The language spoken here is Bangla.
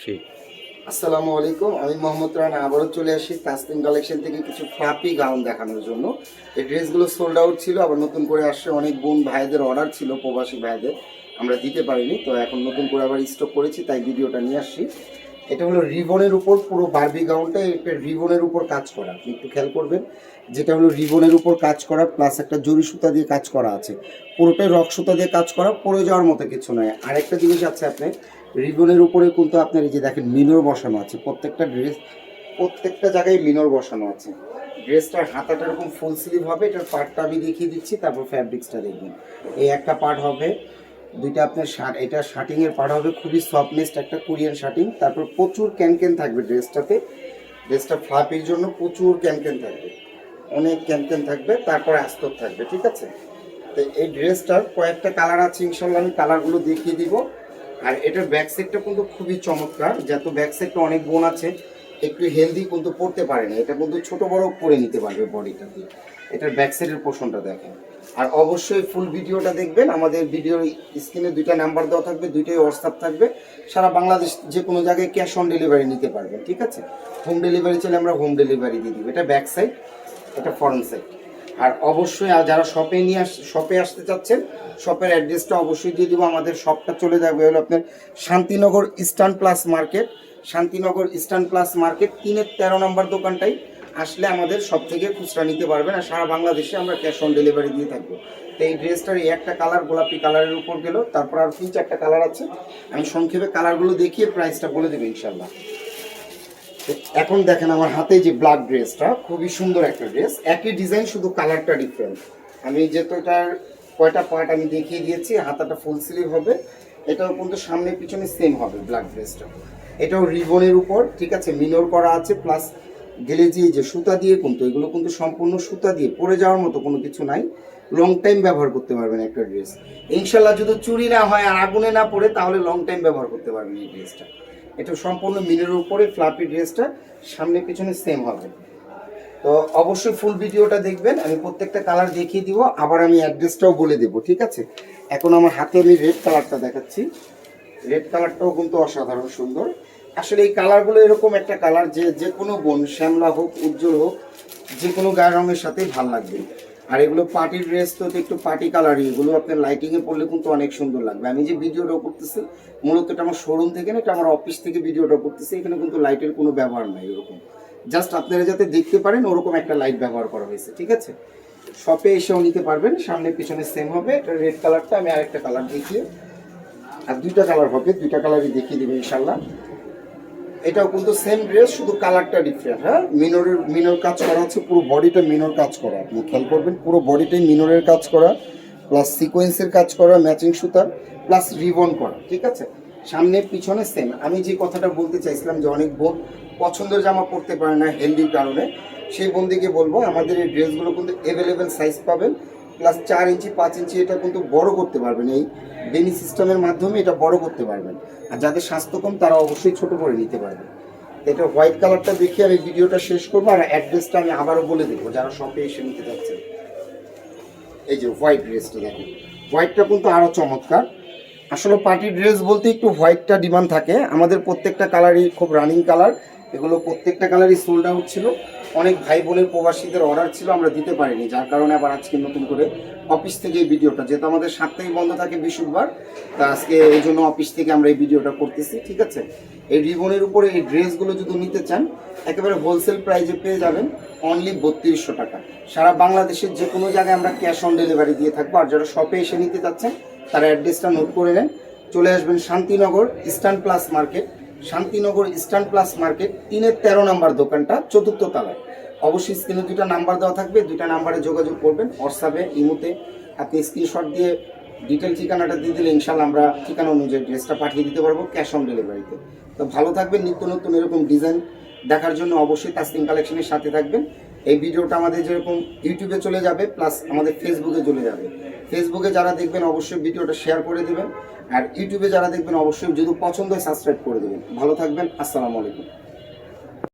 জি। আসসালামু আলাইকুম, আমি মোহাম্মদ রানা আবারও চলে আসি তাসনিম কালেকশন থেকে কিছু ফ্লাপি গাউন দেখানোর জন্য। এই ড্রেসগুলো সোল্ড আউট ছিল, আবার নতুন করে আসছে। অনেক বোন ভাইদের অর্ডার ছিল, প্রবাসী ভাইদের, আমরা দিতে পারিনি, তো এখন নতুন করে আবার স্টক করেছি, তাই ভিডিওটা নিয়ে আসছি। এটা হলো রিবনের উপর পুরো বারবি গাউনটা, এটা রিবনের উপর কাজ করা, আপনি একটু খেয়াল করবেন। যেটা হলো রিবনের উপর কাজ করা প্লাস একটা জরি সুতা দিয়ে কাজ করা আছে, পুরোটাই রক সুতা দিয়ে কাজ করা, পরে যাওয়ার মতো কিছু নয়। আরেকটা জিনিস আছে, আপনি রিবনের উপরে কিন্তু আপনার এই যে দেখেন মিনর বসানো আছে, প্রত্যেকটা জায়গায় মিনর বসানো আছে। ড্রেসটার হাতাটা এরকম ফুল স্লিভ হবে, এটার পার্টটা আমি দেখিয়ে দিচ্ছি, তারপর ফ্যাব্রিক্সটা দেখবেন। এই একটা পার্ট হবে, দুইটা আপনার এটা শার্টিংয়ের পার্ট হবে, খুবই সফটনেস্ট একটা কোরিয়ান শার্টিং। তারপর প্রচুর ক্যানক্যান থাকবে ড্রেসটাতে, ড্রেসটা ফ্লাপের জন্য প্রচুর ক্যানক্যান থাকবে, অনেক ক্যানক্যান থাকবে, তারপরে আস্তর থাকবে, ঠিক আছে। তো এই ড্রেসটার কয়েকটা কালার আছে, ইনশাল্লাহ আমি কালারগুলো দেখিয়ে দিব। আর এটার ব্যাক সাইডটা কিন্তু খুবই চমৎকার, যত ব্যাক সাইডটা অনেক বোন আছে একটু হেলদি কিন্তু পড়তে পারে না, এটা কিন্তু ছোট বড় পরে নিতে পারবে বডিটা দিয়ে। এটার ব্যাক সাইডের পোর্শনটা দেখেন। আর অবশ্যই ফুল ভিডিওটা দেখবেন, আমাদের ভিডিওর স্ক্রিনে দুইটা নাম্বার দেওয়া থাকবে, দুইটাই হোয়াটসঅ্যাপ থাকবে। সারা বাংলাদেশ যে কোনো জায়গায় ক্যাশ অন ডেলিভারি নিতে পারবেন, ঠিক আছে। হোম ডেলিভারি চাইলে আমরা হোম ডেলিভারি দিয়ে দিব। এটা ব্যাক সাইড, এটা ফ্রন্ট সাইড। আর অবশ্যই যারা শপে আসতে চাচ্ছেন, শপের অ্যাড্রেসটা অবশ্যই দিয়ে দিব। আমাদের শপটা চলে যাবে হলো আপনার Shantinagar eastern plus market, Shantinagar eastern plus market 3-13 নম্বর দোকানটাই আসলে আমাদের সব থেকে খুচরা নিতে পারবেন। আর সারা বাংলাদেশে আমরা ক্যাশ অন ডেলিভারি দিয়ে থাকবো। তো এই ড্রেসটার এই একটা কালার গোলাপি কালারের উপর গেল, তারপর আর 3-4টা কালার আছে, আমি সংক্ষেপে কালারগুলো দেখিয়ে প্রাইসটা বলে দেবো ইনশাল্লাহ। এখন দেখেন আমার হাতে যে ব্ল্যাক ড্রেসটা, খুবই সুন্দর একটা ড্রেস, একই ডিজাইন, শুধু কালারটা ডিফারেন্ট। আমি যেহেতু এটার কয়টা পার্ট আমি দেখিয়ে দিয়েছি, হাতাটা ফুল স্লিভ হবে, এটাও কিন্তু সামনে পিছনে সেম হবে ব্ল্যাক ড্রেসটা। এটাও রিবনের উপর, ঠিক আছে, মিনর করা আছে, প্লাস গেলেজি যে সুতা দিয়ে, কিন্তু এগুলো কিন্তু সম্পূর্ণ সুতা দিয়ে, পরে যাওয়ার মতো কোনো কিছু নাই, লং টাইম ব্যবহার করতে পারবেন একটা ড্রেস ইনশাল্লাহ। যদি চুরি না হয় আর আগুনে না পড়ে, তাহলে লং টাইম ব্যবহার করতে পারবেন এই ড্রেসটা। এটা সম্পূর্ণ মিনের উপরে ফ্লাপি ড্রেসটা, সামনে পিছনে সেম হবে। তো অবশ্যই ফুল ভিডিওটা দেখবেন, আমি প্রত্যেকটা কালার দেখিয়ে দিব, আবার আমি অ্যাড্রেসটাও বলে দেবো, ঠিক আছে। এখন আমার হাতে আমি রেড কালারটা দেখাচ্ছি, রেড কালারটাও কিন্তু অসাধারণ সুন্দর। আসলে এই কালারগুলো এরকম একটা কালার যে যে কোনো বোন, শ্যামলা হোক উজ্জ্বল হোক, যে কোনো গায়ের রঙের সাথেই ভালো লাগবে। আর এগুলো পার্টি ড্রেস, তো একটু পার্টি কালারই, এগুলো আপনার লাইটিংয়ে পড়লে কিন্তু অনেক সুন্দর লাগবে। আমি যে ভিডিওটা করতেছি মূলত এটা আমার শোরুম থেকে না, এটা আমার অফিস থেকে ভিডিওটা করতেছি, এখানে কিন্তু লাইটের কোনো ব্যবহার নাই ওরকম, জাস্ট আপনারা যাতে দেখতে পারেন ওরকম একটা লাইট ব্যবহার করা হয়েছে, ঠিক আছে। শপে এসেও নিতে পারবেন, সামনে পিছনে সেম হবে। এটা রেড কালারটা আমি আরেকটা কালার দেখিয়ে, আর দুইটা কালার হবে, দুইটা কালারই দেখিয়ে দেবো ইনশাল্লাহ। এটাও কিন্তু সেম ড্রেস, শুধু কালারটা ডিফারেন্ট। হ্যাঁ, মিনর কাজ করা আছে, পুরো বডিটা মিনর কাজ করা, আপনি খেয়াল করবেন, পুরো বডিটাই মিনরের কাজ করা, প্লাস সিকোয়েন্সের কাজ করা, ম্যাচিং সুতার, প্লাস রিবন করা, ঠিক আছে। সামনে পিছনে সেম। আমি যে কথাটা বলতে চাইছিলাম যে অনেক বোন পছন্দের জামা পরতে পারে না হেলদির কারণে, সেই বন্ধুকে বলবো আমাদের এই ড্রেসগুলো কিন্তু অ্যাভেলেবেল সাইজ পাবেন, প্লাস 4 ইঞ্চি 5 ইঞ্চি এটা কিন্তু বড় করতে পারবেন, এই বেনি সিস্টেমের মাধ্যমে এটা বড় করতে পারবেন। আর যাদের স্বাস্থ্য কম তারা অবশ্যই ছোট করে নিতে পারবেন। এটা হোয়াইট কালারটা দেখে আমি ভিডিওটা শেষ করবো, আর অ্যাড্রেসটা আমি আবারও বলে দেবো যারা শপে এসে নিতে যাচ্ছেন। এই যে হোয়াইট ড্রেসটা দেখেন, হোয়াইটটা কিন্তু আরও চমৎকার। আসলে পার্টি ড্রেস বলতে একটু হোয়াইটটা ডিমান্ড থাকে, আমাদের প্রত্যেকটা কালারই খুব রানিং কালার, এগুলো প্রত্যেকটা কালারই সোল্ড আউট ছিল। অনেক ভাই বোনের প্রবাসীদের অর্ডার ছিল, আমরা দিতে পারিনি, যার কারণে আবার আজকে নতুন করে অফিস থেকে এই ভিডিওটা, যেহেতু আমাদের সাপ্তাহিক বন্ধ থাকে বৃহস্পতিবার, তা আজকে এই জন্য অফিস থেকে আমরা এই ভিডিওটা করতেছি, ঠিক আছে। এই রিবনের উপরে এই ড্রেসগুলো যদি নিতে চান একেবারে হোলসেল প্রাইসে পেয়ে যাবেন, অনলি 3200 টাকা। সারা বাংলাদেশের যে কোনো জায়গায় আমরা ক্যাশ অন ডেলিভারি দিয়ে থাকবো। আর যারা শপে এসে নিতে চাচ্ছেন তারা অ্যাড্রেসটা নোট করে নেন, চলে আসবেন Shantinagar eastern plus market, Shantinagar eastern plus market 3-13 নম্বর দোকানটা, 4র্থ তলায়। অবশ্যই স্ক্রিনে দুইটা নাম্বার দেওয়া থাকবে, দুইটা নাম্বারে যোগাযোগ করবেন। হোয়াটসঅ্যাপে ইমোতে আপনি স্ক্রিনশট দিয়ে ডিটেল ঠিকানাটা দিয়ে দিলে ইনশাল্লাহ আমরা ঠিকানা অনুযায়ী ড্রেসটা পাঠিয়ে দিতে পারবো ক্যাশ অন ডেলিভারিতে। তো ভালো থাকবেন, নিত্য নতুন এরকম ডিজাইন দেখার জন্য অবশ্যই তাসনিম কালেকশনের সাথে থাকবেন। এই ভিডিওটা আমাদের যেরকম ইউটিউবে চলে যাবে, প্লাস আমাদের ফেসবুকে চলে যাবে। ফেসবুকে যারা দেখবেন অবশ্যই ভিডিওটা শেয়ার করে দেবেন, আর ইউটিউবে যারা দেখবেন অবশ্যই যদি পছন্দ হয় সাবস্ক্রাইব করে দেবেন। ভালো থাকবেন, আসসালামু আলাইকুম।